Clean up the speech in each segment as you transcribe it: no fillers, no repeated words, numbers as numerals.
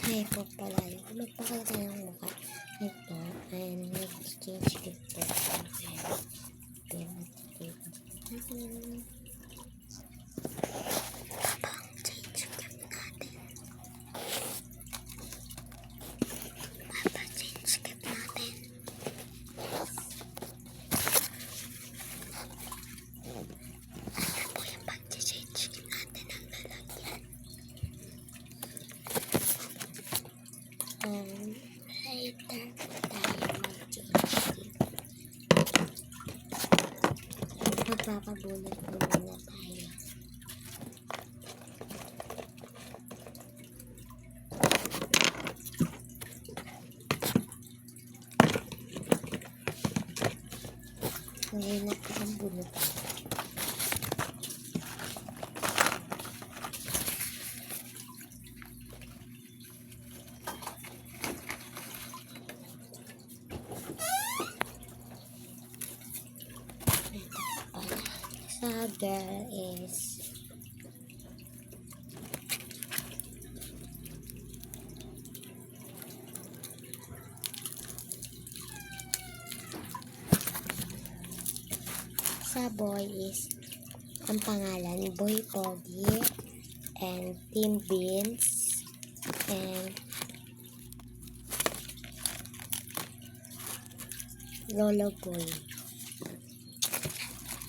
Ay po pala yun. Magpakita ng mukha. Ito. And nag-change gift po. Later tayo mag-change. Magpapabunot po muna tayo. Ngayon na po ang bunot. Sa girl is sa boy is ang pangalan Boy Pogi and Team Beans and Lolo Boy.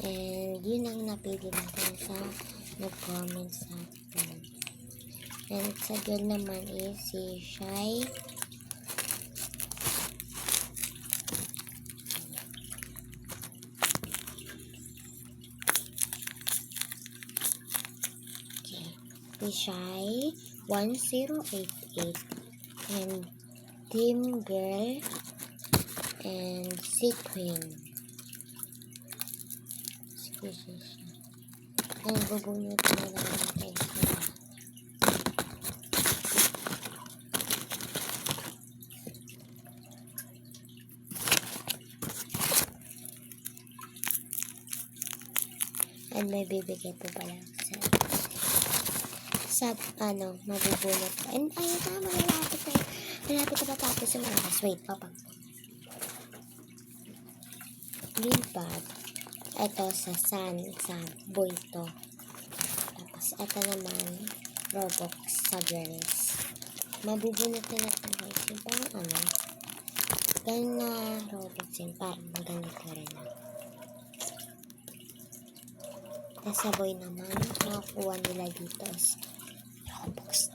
And yun ang napili natin sa nag-comment sa atin. And sa girl naman is si Shy. Okay. Si Shy 1088 and Team Girl and si Queen. Ayan, bubunot na lang natin siya. And may bibigay po pala sa mabubunot po. And ayun na, malapit na tapos yung oras. Wait, papa. Limpad. Ito sa Sun, sa boy to. Tapos ito naman Roblox sa girls. Mabubunot na natin guys. Yung parang ganun na Roblox yun. Parang ganito rin na. Tapos sa boy naman, makakuha nila dito is Roblox